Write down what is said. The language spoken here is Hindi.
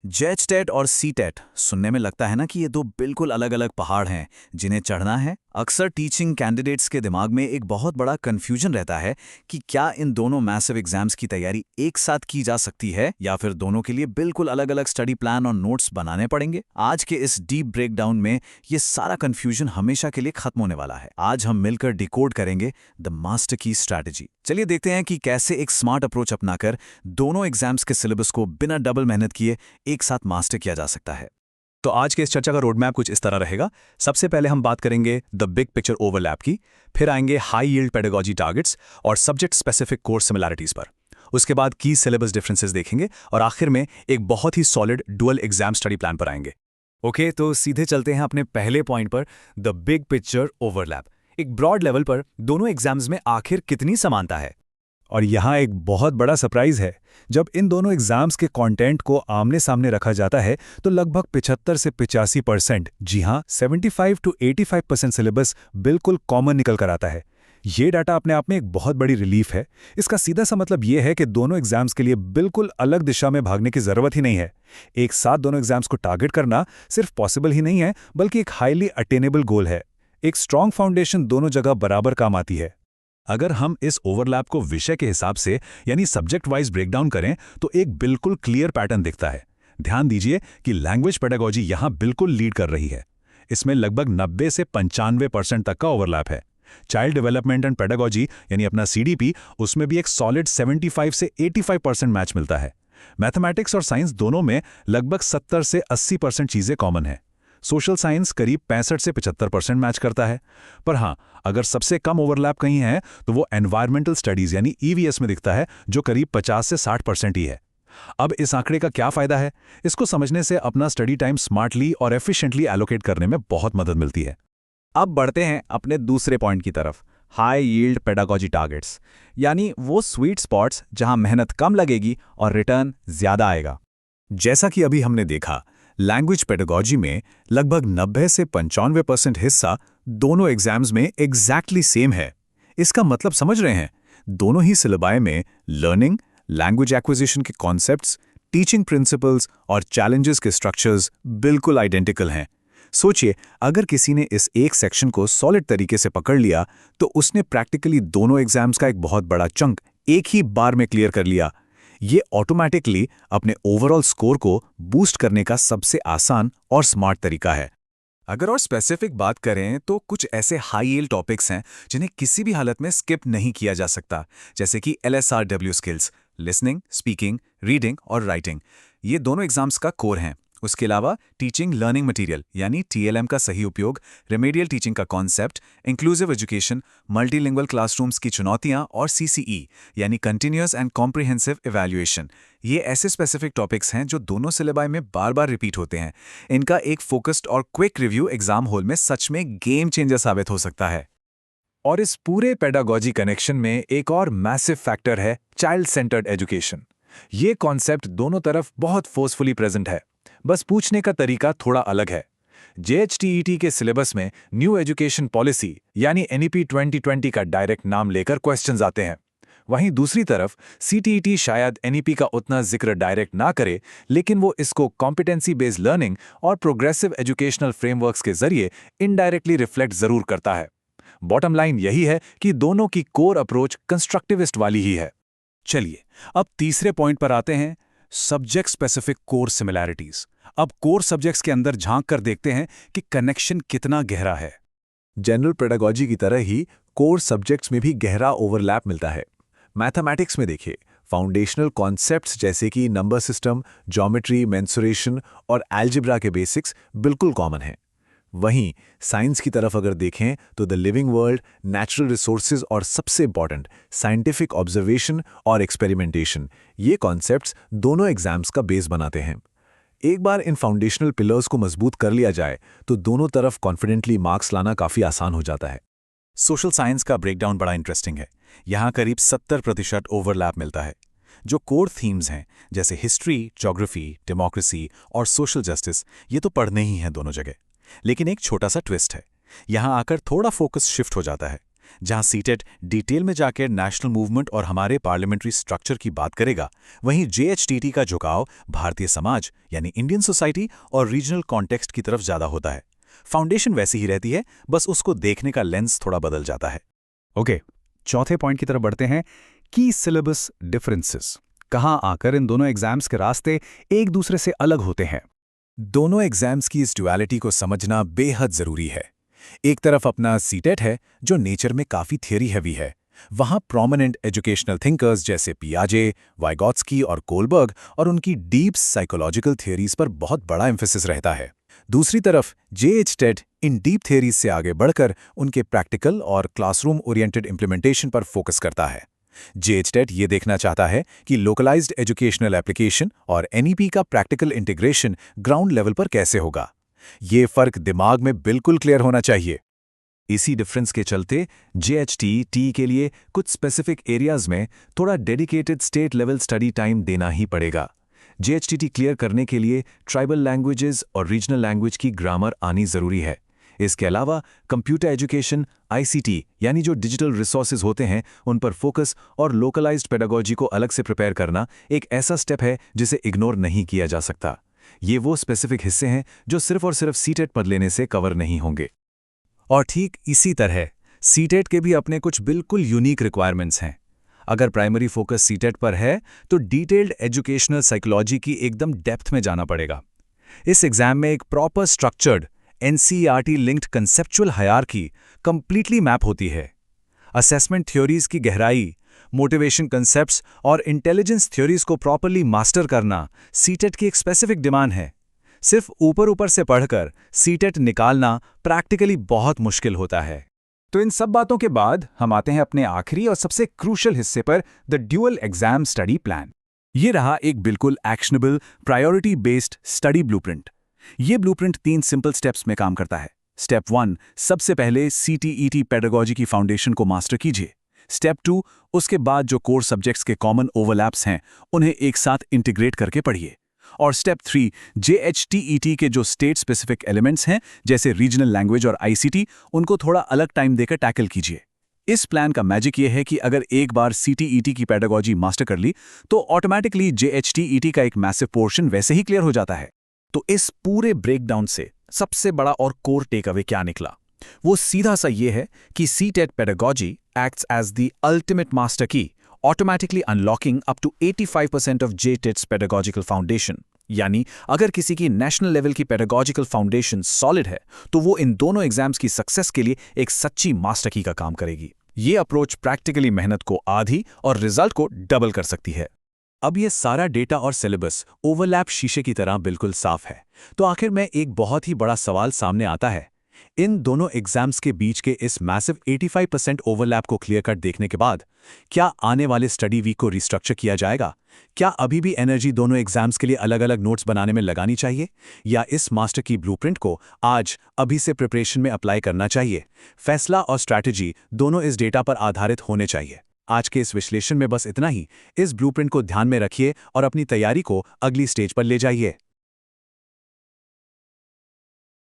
जेच टेट और सी टेट सुनने में लगता है ना कि ये दो बिल्कुल अलग अलग पहाड़ हैं जिन्हें चढ़ना है। अक्सर टीचिंग कैंडिडेट्स के दिमाग में एक बहुत बड़ा कन्फ्यूजन रहता है कि क्या इन दोनों मैसिव एग्जाम्स की तैयारी एक साथ की जा सकती है या फिर दोनों के लिए बिल्कुल अलग अलग स्टडी प्लान और नोट्स बनाने पड़ेंगे। आज के इस डीप ब्रेकडाउन में ये सारा कन्फ्यूजन हमेशा के लिए खत्म होने वाला है। आज हम मिलकर डिकोड करेंगे द मास्टर की स्ट्रैटेजी। चलिए देखते हैं कि कैसे एक स्मार्ट अप्रोच अपनाकर दोनों एग्जाम्स के सिलेबस को बिना डबल मेहनत किए एक साथ मास्टर किया जा सकता है। तो आज के इस चर्चा का रोड मैप कुछ इस तरह रहेगा। सबसे पहले हम बात करेंगे द बिग पिक्चर ओवरलैप की, फिर आएंगे हाई यील्ड पेडागोजी टारगेट्स और सब्जेक्ट स्पेसिफिक कोर्स सिमिलैरिटीज पर। उसके बाद की सिलेबस डिफरेंसेस देखेंगे और आखिर में एक बहुत ही solid dual exam study plan पर आएंगे। ओके, तो सीधे चलते हैं अपने पहले पॉइंट पर, द बिग पिक्चर ओवरलैप। एक ब्रॉड लेवल पर दोनों एग्जाम्स में आखिर कितनी समानता है? और यहाँ एक बहुत बड़ा सरप्राइज है। जब इन दोनों एग्जाम्स के कंटेंट को आमने सामने रखा जाता है तो लगभग 75 से 85%, जी हाँ 75 to 85% सिलेबस बिल्कुल कॉमन निकल कर आता है। ये डाटा अपने आप में एक बहुत बड़ी रिलीफ है। इसका सीधा सा मतलब ये है कि दोनों एग्जाम्स के लिए बिल्कुल अलग दिशा में भागने की जरूरत ही नहीं है। एक साथ दोनों एग्जाम्स को टारगेट करना सिर्फ पॉसिबल ही नहीं है, बल्कि एक हाईली अटेनेबल गोल है। एक स्ट्रॉन्ग फाउंडेशन दोनों जगह बराबर काम आती है। अगर हम इस ओवरलैप को विषय के हिसाब से यानी सब्जेक्ट वाइज ब्रेकडाउन करें तो एक बिल्कुल क्लियर पैटर्न दिखता है। ध्यान दीजिए कि लैंग्वेज पेडागोजी यहां बिल्कुल लीड कर रही है। इसमें लगभग 90 से 95% तक का ओवरलैप है। चाइल्ड डेवलपमेंट एंड पेडागोजी यानी अपना सीडीपी, उसमें भी एक सॉलिड 75 से 85% मैच मिलता है। मैथमेटिक्स और साइंस दोनों में लगभग 70 से 80% चीजें कॉमन है। सोशल साइंस करीब 65 से 75% मैच करता है। पर हाँ, अगर सबसे कम ओवरलैप कहीं है तो वो एनवायरमेंटल स्टडीज यानी ईवीएस में दिखता है, जो करीब 50 से 60% ही है। अब इस आंकड़े का क्या फायदा है? इसको समझने से अपना स्टडी टाइम स्मार्टली और एफिशिएंटली एलोकेट करने में बहुत मदद मिलती है। अब बढ़ते हैं अपने दूसरे पॉइंट की तरफ, हाई यील्ड पेडागोजी टारगेट्स, यानी वो स्वीट स्पॉट्स जहां मेहनत कम लगेगी और रिटर्न ज्यादा आएगा। जैसा कि अभी हमने देखा, लैंग्वेज पेडागोजी में लगभग 90 से 95% हिस्सा दोनों एग्जाम्स में एग्जैक्टली सेम है। इसका मतलब समझ रहे हैं? दोनों ही सिलेबाई में लर्निंग, लैंग्वेज एक्विजिशन के कॉन्सेप्ट्स, टीचिंग प्रिंसिपल्स और चैलेंजेस के स्ट्रक्चर्स बिल्कुल आइडेंटिकल हैं। सोचिए, अगर किसी ने इस एक सेक्शन को सॉलिड तरीके से पकड़ लिया तो उसने प्रैक्टिकली दोनों एग्जाम्स का एक बहुत बड़ा चंक एक ही बार में क्लियर कर लिया। ये ऑटोमैटिकली अपने ओवरऑल स्कोर को बूस्ट करने का सबसे आसान और स्मार्ट तरीका है। अगर और स्पेसिफिक बात करें तो कुछ ऐसे हाई यील्ड टॉपिक्स हैं जिन्हें किसी भी हालत में स्किप नहीं किया जा सकता, जैसे कि LSRW skills, listening, speaking, reading और राइटिंग। ये दोनों एग्जाम्स का कोर हैं। उसके अलावा टीचिंग लर्निंग मटेरियल यानी TLM का सही उपयोग, रेमेडियल टीचिंग का concept, inclusive education, multilingual classrooms की चुनौतियां और CCE यानी कंटिन्यूअस एंड कॉम्प्रिहेंसिव इवैल्यूएशन। ये ऐसे स्पेसिफिक टॉपिक्स हैं जो दोनों सिलेबाई में बार बार रिपीट होते हैं। इनका एक फोकस्ड और क्विक रिव्यू एग्जाम हॉल में सच में गेम चेंजर साबित हो सकता है। और इस पूरे पेडागोजी कनेक्शन में एक और मैसिव फैक्टर है चाइल्ड सेंटर्ड एजुकेशन। ये कॉन्सेप्ट दोनों तरफ बहुत फोर्सफुली प्रेजेंट है, बस पूछने का तरीका थोड़ा अलग है। JHTET के सिलेबस में न्यू एजुकेशन पॉलिसी यानी NEP 2020 का डायरेक्ट नाम लेकर क्वेश्चंस आते हैं। वहीं दूसरी तरफ CTET शायद NEP का उतना जिक्र डायरेक्ट ना करे, लेकिन वो इसको कॉम्पिटेंसी बेस्ड लर्निंग और प्रोग्रेसिव एजुकेशनल फ्रेमवर्क्स के जरिए इनडायरेक्टली रिफ्लेक्ट जरूर करता है। बॉटम लाइन यही है कि दोनों की कोर अप्रोच कंस्ट्रक्टिविस्ट वाली ही है। चलिए अब तीसरे पॉइंट पर आते हैं, सब्जेक्ट स्पेसिफिक कोर सिमिलैरिटीज। अब कोर सब्जेक्ट्स के अंदर झांक कर देखते हैं कि कनेक्शन कितना गहरा है। जनरल पेडागोजी की तरह ही कोर सब्जेक्ट्स में भी गहरा ओवरलैप मिलता है। मैथमेटिक्स में देखिए, फाउंडेशनल कॉन्सेप्ट्स जैसे कि नंबर सिस्टम, ज्योमेट्री, मेंसुरेशन और अलजेब्रा के बेसिक्स बिल्कुल कॉमन हैं। वहीं साइंस की तरफ अगर देखें तो the living world, natural resources और सबसे इंपॉर्टेंट साइंटिफिक ऑब्जर्वेशन और एक्सपेरिमेंटेशन, ये कॉन्सेप्ट्स दोनों एग्जाम्स का बेस बनाते हैं। एक बार इन फाउंडेशनल पिलर्स को मजबूत कर लिया जाए तो दोनों तरफ कॉन्फिडेंटली मार्क्स लाना काफी आसान हो जाता है। सोशल साइंस का ब्रेकडाउन बड़ा इंटरेस्टिंग है। यहाँ करीब 70% ओवरलैप मिलता है। जो कोर थीम्स हैं जैसे हिस्ट्री, ज्योग्राफी, डेमोक्रेसी और सोशल जस्टिस, ये तो पढ़ने ही हैं दोनों जगह। लेकिन एक छोटा सा ट्विस्ट है, यहाँ आकर थोड़ा फोकस शिफ्ट हो जाता है। जहां सीटेट डिटेल में जाकर नेशनल मूवमेंट और हमारे पार्लियामेंट्री स्ट्रक्चर की बात करेगा, वहीं जेएचटीटी का झुकाव भारतीय समाज यानी इंडियन सोसाइटी और रीजनल कॉन्टेक्स्ट की तरफ ज्यादा होता है। फाउंडेशन वैसी ही रहती है, बस उसको देखने का लेंस थोड़ा बदल जाता है। ओके, चौथे पॉइंट की तरफ बढ़ते हैं, की सिलेबस डिफरेंसेस। कहाँ आकर इन दोनों एग्जाम्स के रास्ते एक दूसरे से अलग होते हैं? दोनों एग्जाम्स की इस ड्युअलिटी को समझना बेहद जरूरी है। एक तरफ अपना सीटेट है, जो नेचर में काफी थियरी हैवी है। वहां प्रोमिनेंट एजुकेशनल थिंकर्स जैसे पियाजे, वाइगॉट्स्की और कोलबर्ग और उनकी डीप साइकोलॉजिकल थियरीज पर बहुत बड़ा एम्फेसिस रहता है। दूसरी तरफ जेएचटेट इन डीप थियरीज से आगे बढ़कर उनके प्रैक्टिकल और क्लासरूम ओरिएंटेड इम्प्लीमेंटेशन पर फोकस करता है। जेएचटेट ये देखना चाहता है कि लोकलाइज्ड एजुकेशनल एप्लीकेशन और एनईपी का प्रैक्टिकल इंटीग्रेशन ग्राउंड लेवल पर कैसे होगा। ये फर्क दिमाग में बिल्कुल क्लियर होना चाहिए। इसी डिफरेंस के चलते जेएचटी के लिए कुछ स्पेसिफिक एरियाज में थोड़ा dedicated state level study time देना ही पड़ेगा। जेएचटी क्लियर करने के लिए ट्राइबल लैंग्वेजेस और रीजनल लैंग्वेज की ग्रामर आनी जरूरी है। इसके अलावा कंप्यूटर एजुकेशन, आईसीटी यानी जो डिजिटल रिसोर्सेज होते हैं उन पर फोकस और लोकलाइज्ड पेडागोजी को अलग से प्रिपेयर करना एक ऐसा स्टेप है जिसे इग्नोर नहीं किया जा सकता। ये वो स्पेसिफिक हिस्से हैं जो सिर्फ और सिर्फ सीटेट पढ़ लेने से कवर नहीं होंगे। और ठीक इसी तरह सीटेट के भी अपने कुछ बिल्कुल यूनिक रिक्वायरमेंट्स हैं। अगर प्राइमरी फोकस सीटेट पर है तो डिटेल्ड एजुकेशनल साइकोलॉजी की एकदम डेप्थ में जाना पड़ेगा। इस एग्जाम में एक proper structured NCERT linked conceptual hierarchy completely map होती है। असेसमेंट थ्योरीज की गहराई, मोटिवेशन कंसेप्ट्स और इंटेलिजेंस थ्योरीज को प्रॉपरली मास्टर करना सीटेट की एक स्पेसिफिक डिमांड है। सिर्फ ऊपर ऊपर से पढ़कर सीटेट निकालना प्रैक्टिकली बहुत मुश्किल होता है। तो इन सब बातों के बाद हम आते हैं अपने आखिरी और सबसे क्रूशल हिस्से पर, the dual exam study plan. ये रहा एक बिल्कुल actionable, priority based study blueprint. ये ब्लूप्रिंट 3 सिंपल स्टेप्स में काम करता है। स्टेप 1, सबसे पहले सीटीईटी पेडागोजी की फाउंडेशन को मास्टर कीजिए। स्टेप 2, उसके बाद जो कोर सब्जेक्ट्स के कॉमन ओवरलैप्स हैं उन्हें एक साथ इंटीग्रेट करके पढ़िए। और स्टेप 3, जेएचटीईटी के जो स्टेट स्पेसिफिक एलिमेंट्स हैं जैसे रीजनल लैंग्वेज और आईसीटी, उनको थोड़ा अलग टाइम देकर टैकल कीजिए। इस प्लान का मैजिक ये है कि अगर एक बार सीटीईटी की पेडागोजी मास्टर कर ली तो ऑटोमेटिकली जेएचटीईटी का एक मैसिव पोर्शन वैसे ही क्लियर हो जाता है। तो इस पूरे ब्रेकडाउन से सबसे बड़ा और कोर टेक अवे क्या निकला? वो सीधा सा ये है कि CTET pedagogy acts as the ultimate master की, automatically unlocking up to 85% of JTET's pedagogical foundation। यानी अगर किसी की नेशनल लेवल की पेडागोजिकल फाउंडेशन सॉलिड है तो वो इन दोनों एग्जाम्स की सक्सेस के लिए एक सच्ची मास्टर की का काम करेगी। ये अप्रोच प्रैक्टिकली मेहनत को आधी और रिजल्ट को डबल कर सकती है। अब ये सारा डेटा और सिलेबस ओवरलैप शीशे की तरह बिल्कुल साफ है। तो आखिर में एक बहुत ही बड़ा सवाल सामने आता है। इन दोनों एग्जाम्स के बीच के इस मैसिव 85% ओवरलैप को क्लियर कट देखने के बाद क्या आने वाले स्टडी वीक को रिस्ट्रक्चर किया जाएगा? क्या अभी भी एनर्जी दोनों एग्जाम्स के लिए अलग अलग नोट्स बनाने में लगानी चाहिए, या इस मास्टर की ब्लूप्रिंट को आज अभी से प्रिपरेशन में अप्लाई करना चाहिए? फैसला और स्ट्रैटेजी दोनों इस डेटा पर आधारित होने चाहिए। आज के इस विश्लेषण में बस इतना ही। इस ब्लूप्रिंट को ध्यान में रखिए और अपनी तैयारी को अगली स्टेज पर ले जाइए।